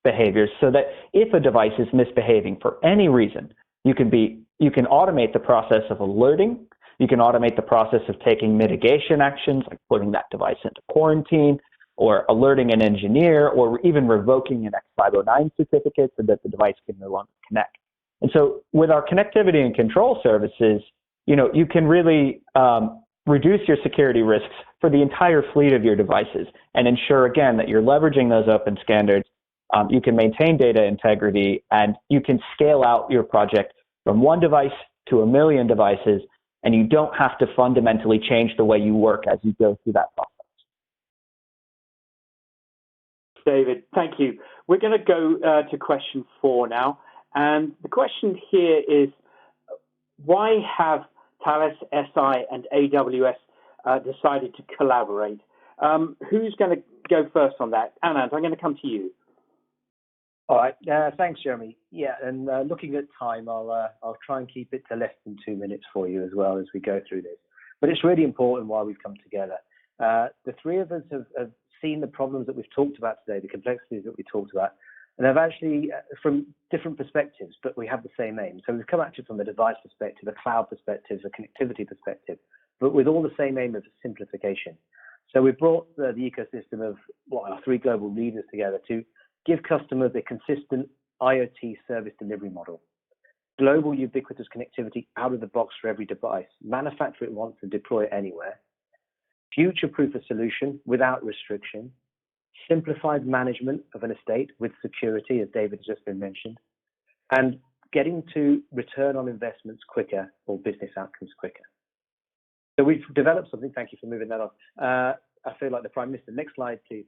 [SPEAKER 5] behaviors so that if a device is misbehaving for any reason, you can automate the process of alerting. You can automate the process of taking mitigation actions, like putting that device into quarantine, or alerting an engineer, or even revoking an X509 certificate so that the device can no longer connect. And so with our connectivity and control services, you can really reduce your security risks for the entire fleet of your devices and ensure, again, that you're leveraging those open standards. You can maintain data integrity, and you can scale out your project from 1 device to 1 million devices, and you don't have to fundamentally change the way you work as you go through that process.
[SPEAKER 1] David, thank you. We're going to go to question 4 now. And the question here is, why have Thales, Eseye, and AWS decided to collaborate? Who's going to go first on that? Anand, I'm going to come to you.
[SPEAKER 4] All right. Thanks, Jeremy. Yeah, and looking at time, I'll try and keep it to less than 2 minutes for you as well as we go through this. But it's really important why we've come together. The three of us have seen the problems that we've talked about today, the complexities that we talked about, and have actually, from different perspectives, but we have the same aim. So we've come at it from a device perspective, a cloud perspective, a connectivity perspective, but with all the same aim of simplification. So we brought the ecosystem of our 3 global leaders together to give customers a consistent IoT service delivery model. Global ubiquitous connectivity out of the box for every device. Manufacture it once and deploy it anywhere. Future-proof a solution without restriction. Simplified management of an estate with security, as David has just been mentioned. And getting to return on investments quicker or business outcomes quicker. So we've developed something, thank you for moving that on. I feel like the Prime Minister. Next slide, please.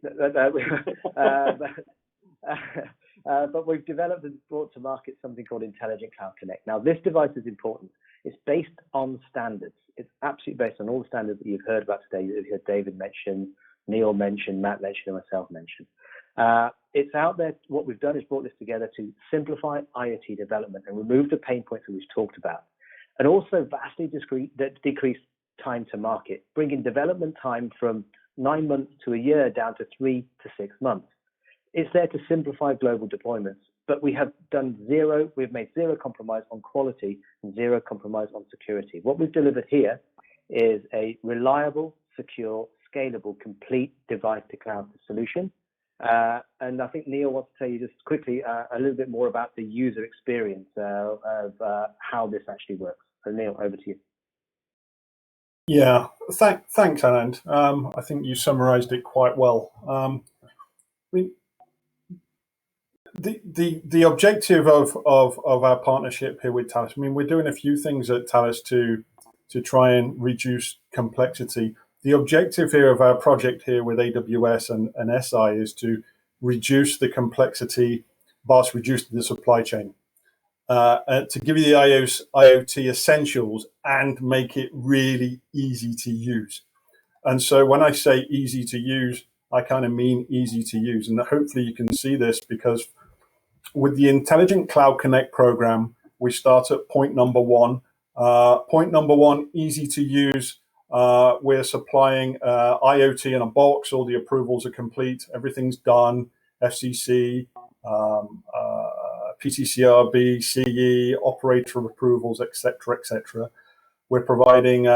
[SPEAKER 4] But we've developed and brought to market something called Intelligent Cloud Connect. Now, this device is important. It's based on standards. It's absolutely based on all the standards that you've heard about today. You've heard David mention, Neil mention, Matt mentioned, and myself mentioned. It's out there. What we've done is brought this together to simplify IoT development and remove the pain points that we've talked about, and also vastly decrease time to market, bringing development time from 9 months to a year down to 3 to 6 months. It's there to simplify global deployments, but we've made zero compromise on quality and zero compromise on security. What we've delivered here is a reliable, secure, scalable, complete device-to-cloud solution. And I think Neil wants to tell you just quickly a little bit more about the user experience of how this actually works. So Neil, over to you.
[SPEAKER 3] Yeah, thanks, Anand. I think you summarised it quite well. The objective of our partnership here with Thales, we're doing a few things at Thales to try and reduce complexity. The objective here of our project here with AWS and Eseye is to reduce the complexity whilst reducing the supply chain, to give you the IoT essentials and make it really easy to use. And so when I say easy to use, I kind of mean easy to use. And hopefully you can see this, because with the Intelligent Cloud Connect program, we start at point number 1. Point number 1, easy to use. We're supplying IoT in a box. All the approvals are complete. Everything's done. FCC, PTCRB, CE, operator approvals, etc., etc. We're providing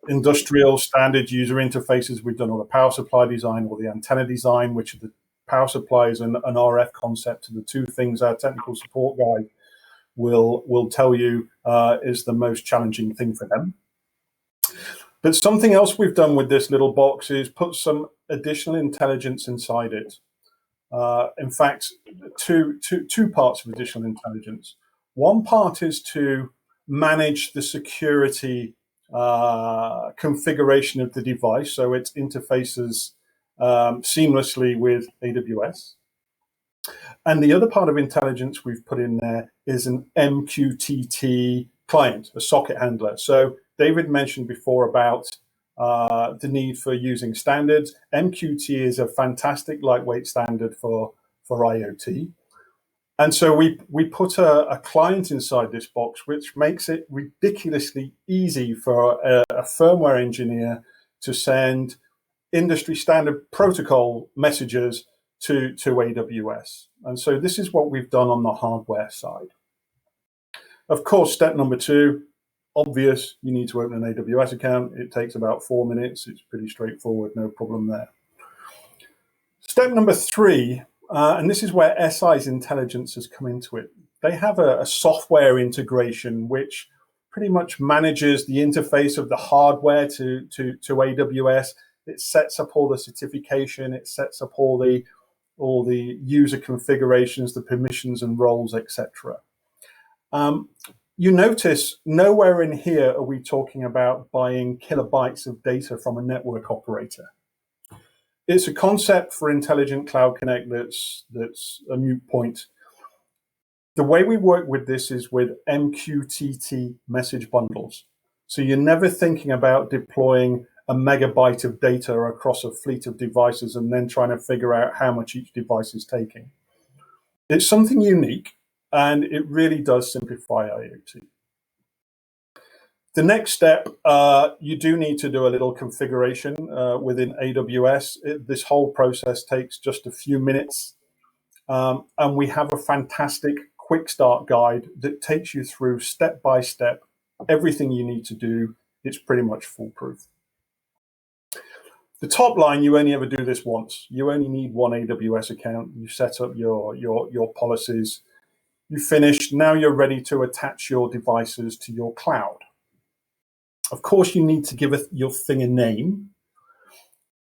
[SPEAKER 3] industrial standard user interfaces. We've done all the power supply design, all the antenna design, which are the power supplies and an RF concept are the two things our technical support guy will tell you is the most challenging thing for them. But something else we've done with this little box is put some additional intelligence inside it. In fact, two parts of additional intelligence. One part is to manage the security configuration of the device, so it interfaces seamlessly with AWS. And the other part of intelligence we've put in there is an MQTT client, a socket handler. So David mentioned before about the need for using standards. MQTT is a fantastic lightweight standard for IoT. And so we put a client inside this box, which makes it ridiculously easy for a firmware engineer to send industry standard protocol messages to AWS. And so this is what we've done on the hardware side. Of course, step number 2, obvious, you need to open an AWS account. It takes about 4 minutes. It's pretty straightforward, no problem there. Step number 3, and this is where Eseye's intelligence has come into it. They have a software integration which pretty much manages the interface of the hardware to AWS. It sets up all the certification. It sets up all the user configurations, the permissions and roles, etc. You notice nowhere in here are we talking about buying kilobytes of data from a network operator. It's a concept for Intelligent Cloud Connect that's a moot point. The way we work with this is with MQTT message bundles. So you're never thinking about deploying a megabyte of data across a fleet of devices and then trying to figure out how much each device is taking. It's something unique, and it really does simplify IoT. The next step, you do need to do a little configuration within AWS. This whole process takes just a few minutes, and we have a fantastic quick start guide that takes you through step by step everything you need to do. It's pretty much foolproof. The top line, you only ever do this once. You only need one AWS account. You set up your policies. You finished. Now you're ready to attach your devices to your cloud. Of course, you need to give your thing a name.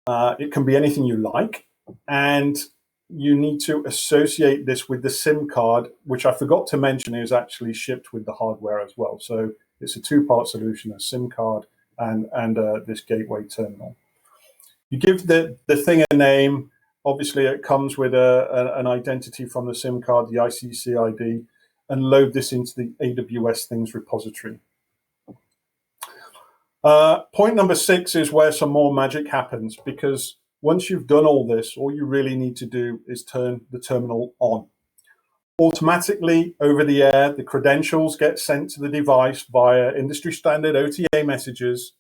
[SPEAKER 3] It can be anything you like. And you need to associate this with the SIM card, which I forgot to mention is actually shipped with the hardware as well. So it's a two-part solution, a SIM card and this gateway terminal. You give the thing a name. Obviously, it comes with an identity from the SIM card, the ICC ID, and load this into the AWS Things repository. Point number 6 is where some more magic happens, because once you've done all this, all you really need to do is turn the terminal on. Automatically, over the air, the credentials get sent to the device via industry standard OTA messages.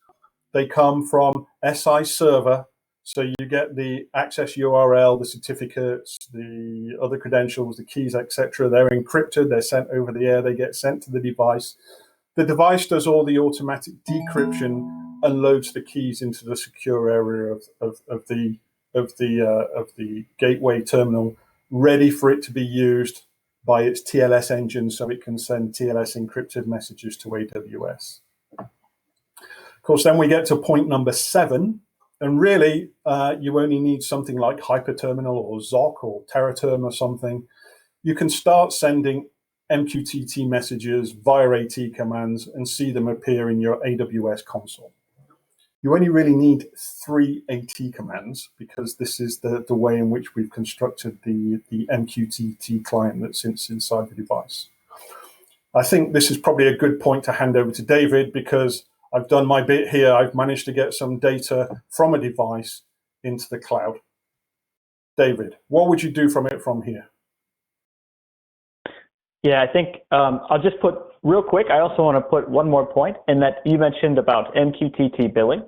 [SPEAKER 3] They come from SI server. So you get the access URL, the certificates, the other credentials, the keys, etc. They're encrypted, they're sent over the air, they get sent to the device. The device does all the automatic decryption and loads the keys into the secure area of the gateway terminal, ready for it to be used by its TLS engine so it can send TLS encrypted messages to AWS. Of course, then we get to point number 7. And really, you only need something like Hyperterminal or ZOC or TerraTerm or something. You can start sending MQTT messages via AT commands and see them appear in your AWS console. You only really need 3 AT commands because this is the way in which we've constructed the MQTT client that sits inside the device. I think this is probably a good point to hand over to David, because I've done my bit here. I've managed to get some data from a device into the cloud. David, what would you do from here?
[SPEAKER 5] Yeah, I think I'll just put real quick. I also want to put one more point in that you mentioned about MQTT billing.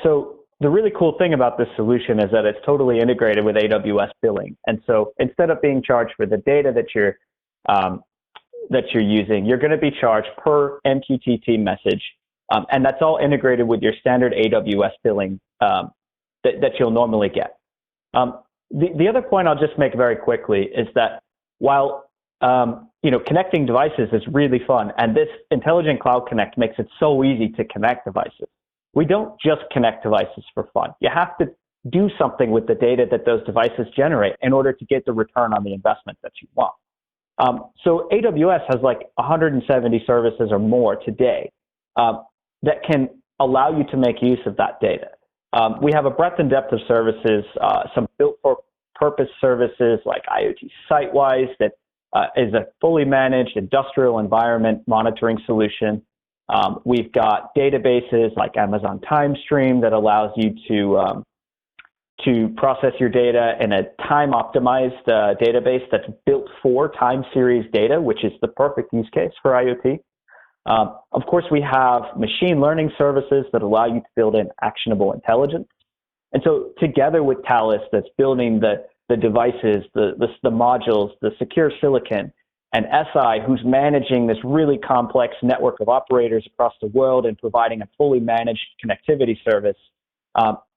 [SPEAKER 5] So the really cool thing about this solution is that it's totally integrated with AWS billing. And so instead of being charged for the data that you're that you're using, you're going to be charged per MQTT message, and that's all integrated with your standard AWS billing that you'll normally get. The other point I'll just make very quickly is that while connecting devices is really fun, and this Intelligent Cloud Connect makes it so easy to connect devices, we don't just connect devices for fun. You have to do something with the data that those devices generate in order to get the return on the investment that you want. So AWS has like 170 services or more today that can allow you to make use of that data. We have a breadth and depth of services, some built-for-purpose services like IoT Sitewise that is a fully managed industrial environment monitoring solution. We've got databases like Amazon TimeStream that allows you to process your data in a time-optimized database that's built for time series data, which is the perfect use case for IoT. Of course, we have machine learning services that allow you to build in actionable intelligence. And so together with Thales, that's building the devices, the modules, the secure silicon, and Eseye, who's managing this really complex network of operators across the world and providing a fully managed connectivity service,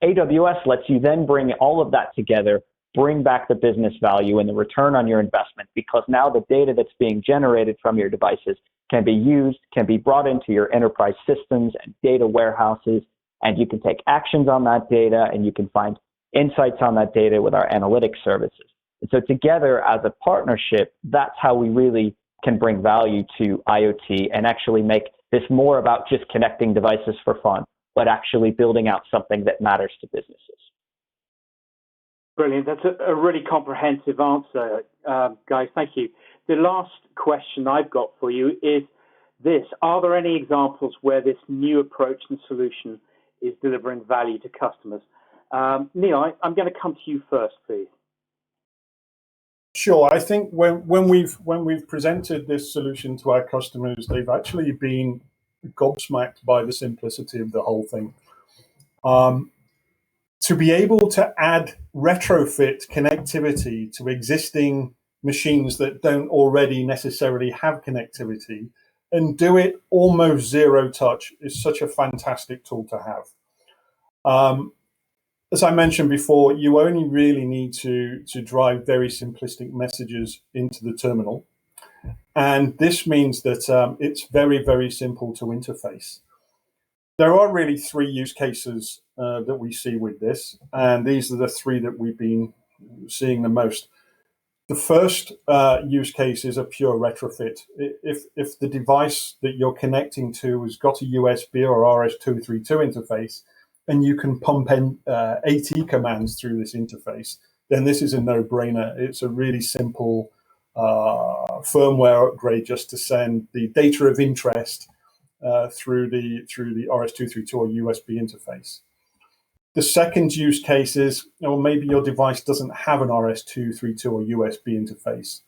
[SPEAKER 5] AWS lets you then bring all of that together, bring back the business value and the return on your investment, because now the data that's being generated from your devices can be used, can be brought into your enterprise systems and data warehouses, and you can take actions on that data, and you can find insights on that data with our analytics services. And so together as a partnership, that's how we really can bring value to IoT and actually make this more about just connecting devices for fun, but actually building out something that matters to businesses.
[SPEAKER 1] Brilliant. That's a really comprehensive answer, guys. Thank you. The last question I've got for you is this. Are there any examples where this new approach and solution is delivering value to customers? Neil, I'm going to come to you first, please.
[SPEAKER 3] Sure. I think when we've presented this solution to our customers, they've actually been gobsmacked by the simplicity of the whole thing. To be able to add retrofit connectivity to existing machines that don't already necessarily have connectivity and do it almost zero touch is such a fantastic tool to have. As I mentioned before, you only really need to drive very simplistic messages into the terminal. And this means that it's very, very simple to interface. There are really three use cases that we see with this, and these are the three that we've been seeing the most. The first use case is a pure retrofit. If the device that you're connecting to has got a USB or RS-232 interface, and you can pump in AT commands through this interface, then this is a no-brainer. It's a really simple firmware upgrade just to send the data of interest through the RS-232 or USB interface. The second use case is, maybe your device doesn't have an RS-232 or USB interface.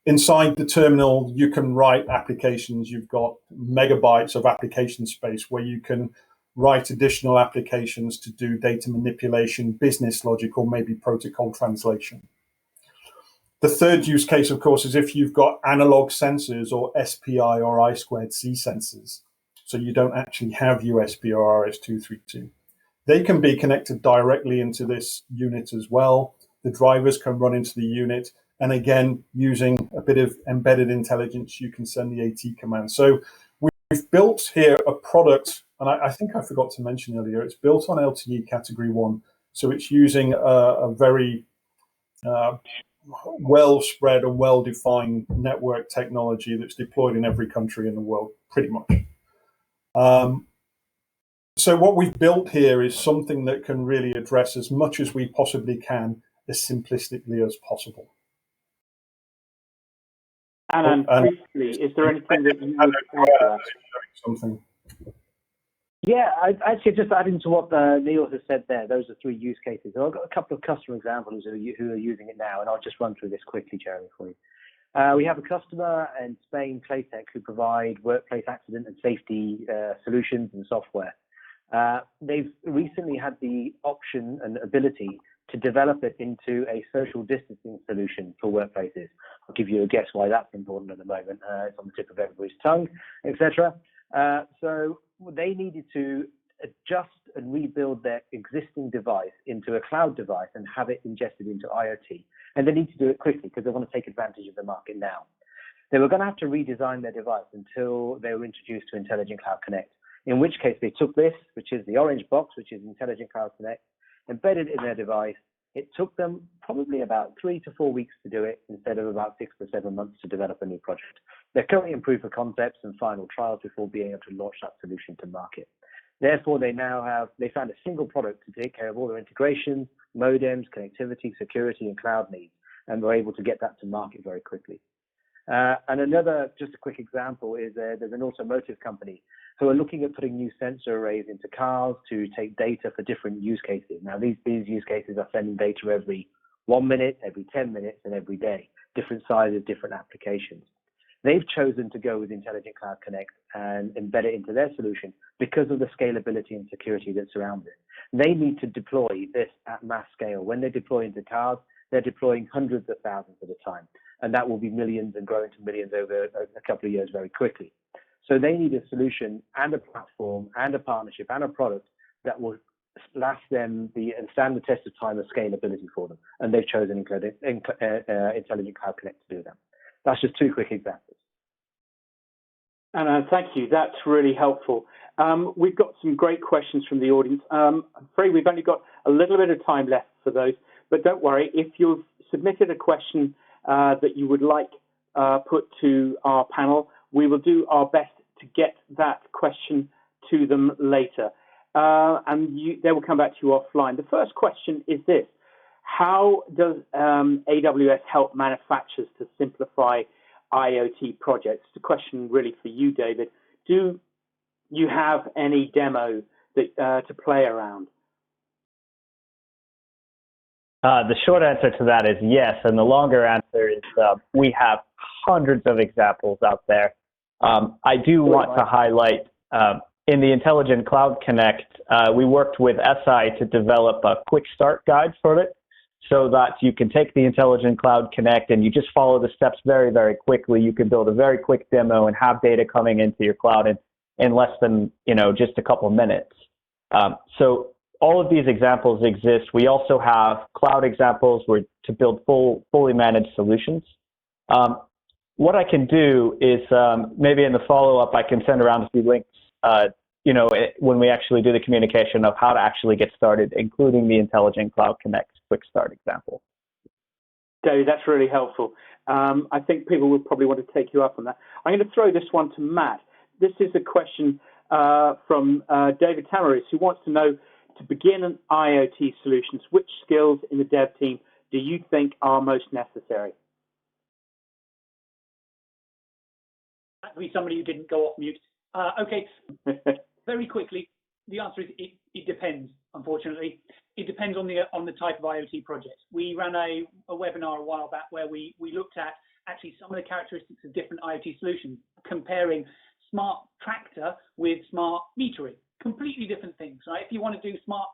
[SPEAKER 3] Inside the terminal, you can write applications. You've got megabytes of application space where you can write additional applications to do data manipulation, business logic, or maybe protocol translation. The third use case, of course, is if you've got analog sensors or SPI or I2C sensors, so you don't actually have USB or RS-232. They can be connected directly into this unit as well. The drivers can run into the unit. And again, using a bit of embedded intelligence, you can send the AT command. So we've built here a product, and I think I forgot to mention earlier, it's built on LTE Category 1. So it's using a very well-spread and well-defined network technology that's deployed in every country in the world, pretty much. So what we've built here is something that can really address as much as we possibly can, as simplistically as possible.
[SPEAKER 1] And briefly, is there anything that you would add to that?
[SPEAKER 3] Something.
[SPEAKER 4] Yeah, I'd actually just adding to what Neil has said there. Those are three use cases. I've got a couple of customer examples who are using it now, and I'll just run through this quickly, Jeremy, for you. We have a customer in Spain, Playtech, who provide workplace accident and safety solutions and software. They've recently had the option and ability to develop it into a social distancing solution for workplaces. I'll give you a guess why that's important at the moment. It's on the tip of everybody's tongue, etc. So they needed to adjust and rebuild their existing device into a cloud device and have it ingested into IoT. And they need to do it quickly because they want to take advantage of the market now. They were going to have to redesign their device until they were introduced to Intelligent Cloud Connect, in which case they took this, which is the orange box, which is Intelligent Cloud Connect, embedded it in their device. It took them probably about 3 to 4 weeks to do it instead of about 6 to 7 months to develop a new project. They're currently in proof of concepts and final trials before being able to launch that solution to market. Therefore, they found a single product to take care of all their integrations, modems, connectivity, security, and cloud needs, and were able to get that to market very quickly. And another, just a quick example, is there's an automotive company who are looking at putting new sensor arrays into cars to take data for different use cases. Now, these use cases are sending data every 1 minute, every 10 minutes, and every day, different sizes, different applications. They've chosen to go with Intelligent Cloud Connect and embed it into their solution because of the scalability and security that surrounds it. They need to deploy this at mass scale. When they deploy into cars, they're deploying hundreds of thousands at a time, and that will be millions and growing to millions over a couple of years very quickly. So they need a solution and a platform and a partnership and a product that will last them and stand the test of time of scalability for them. And they've chosen Intelligent Cloud Connect to do that. That's just 2 quick examples.
[SPEAKER 1] And thank you. That's really helpful. We've got some great questions from the audience. I'm afraid we've only got a little bit of time left for those, but don't worry. If you've submitted a question that you would like put to our panel, we will do our best to get that question to them later. And they will come back to you offline. The first question is this: how does AWS help manufacturers to simplify IoT projects? It's a question really for you, David. Do you have any demo that, to play around?
[SPEAKER 5] The short answer to that is yes, and the longer answer is we have hundreds of examples out there. I do want to highlight in the Intelligent Cloud Connect, we worked with Eseye to develop a quick start guide for it so that you can take the Intelligent Cloud Connect and you just follow the steps very, very quickly. You can build a very quick demo and have data coming into your cloud in less than, just a couple of minutes. So all of these examples exist. We also have cloud examples where to build fully managed solutions. What I can do is maybe in the follow-up, I can send around a few links, when we actually do the communication of how to actually get started, including the Intelligent Cloud Connect quick start example.
[SPEAKER 1] David, that's really helpful. I think people will probably want to take you up on that. I'm going to throw this one to Matt. This is a question from David Tamaris, who wants to know, to begin an IoT solutions, which skills in the dev team do you think are most necessary?
[SPEAKER 2] That would be somebody who didn't go off mute. Okay, very quickly, the answer is it depends, unfortunately. It depends on the type of IoT project. We ran a webinar a while back where we looked at actually some of the characteristics of different IoT solutions, comparing smart tractor with smart metering. Completely different things, right? If you want to do smart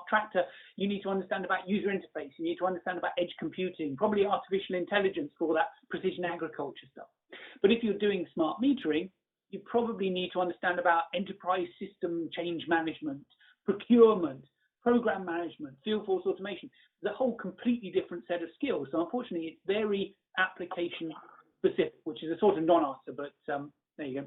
[SPEAKER 2] tractor, you need to understand about user interface. You need to understand about edge computing, probably artificial intelligence for that precision agriculture stuff. But if you're doing smart metering, you probably need to understand about enterprise system change management, procurement, program management, field force automation. There's a whole completely different set of skills. So unfortunately, it's very application specific, which is a sort of non-answer, but there you go.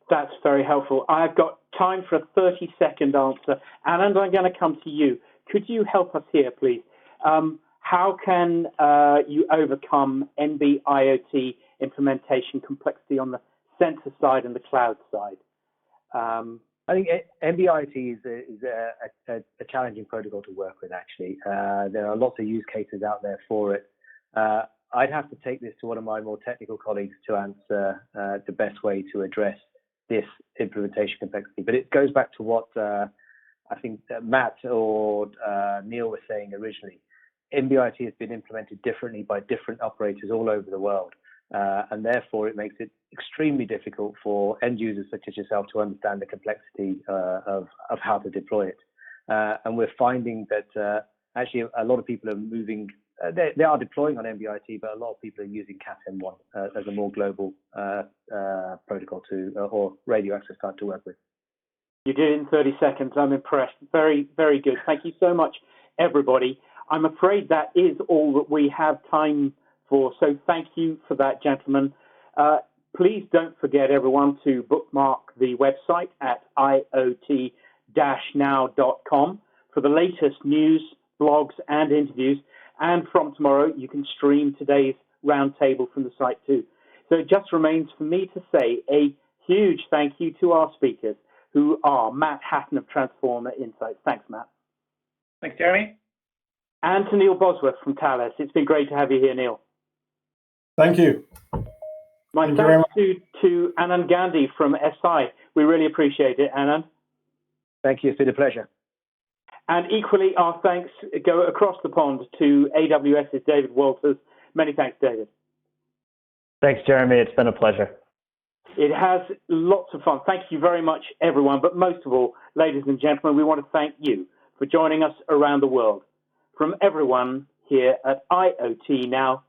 [SPEAKER 1] That's very helpful. I've got time for a 30-second answer. And I'm going to come to you. Could you help us here, please? How can you overcome NB-IoT implementation complexity on the sensor side and the cloud side?
[SPEAKER 4] I think NB-IoT is a challenging protocol to work with, actually. There are lots of use cases out there for it. I'd have to take this to one of my more technical colleagues to answer the best way to address this implementation complexity. But it goes back to what I think Matt or Neil were saying originally. NB-IoT has been implemented differently by different operators all over the world. And therefore, it makes it extremely difficult for end users such as yourself to understand the complexity of how to deploy it. And we're finding that actually a lot of people are moving, they are deploying on NB-IoT, but a lot of people are using Cat-M1 as a more global protocol or radio access card to work with.
[SPEAKER 1] You did it in 30 seconds. I'm impressed. Very, very good. Thank you so much, everybody. I'm afraid that is all that we have time for. So thank you for that, gentlemen. Please don't forget, everyone, to bookmark the website at iot-now.com for the latest news, blogs, and interviews. And from tomorrow, you can stream today's roundtable from the site too. So it just remains for me to say a huge thank you to our speakers, who are Matt Hatton of Transforma Insights. Thanks, Matt.
[SPEAKER 2] Thanks, Jeremy.
[SPEAKER 1] And to Neil Bosworth from Thales. It's been great to have you here, Neil.
[SPEAKER 3] Thank you.
[SPEAKER 1] My thanks to Anand Gandhi from Eseye. We really appreciate it, Anand.
[SPEAKER 4] Thank you. It's been a pleasure.
[SPEAKER 1] And equally, our thanks go across the pond to AWS's David Walters. Many thanks, David.
[SPEAKER 5] Thanks, Jeremy. It's been a pleasure.
[SPEAKER 1] It has lots of fun. Thank you very much, everyone. But most of all, ladies and gentlemen, we want to thank you for joining us around the world. From everyone here at IoT Now,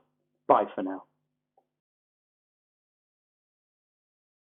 [SPEAKER 1] bye for now.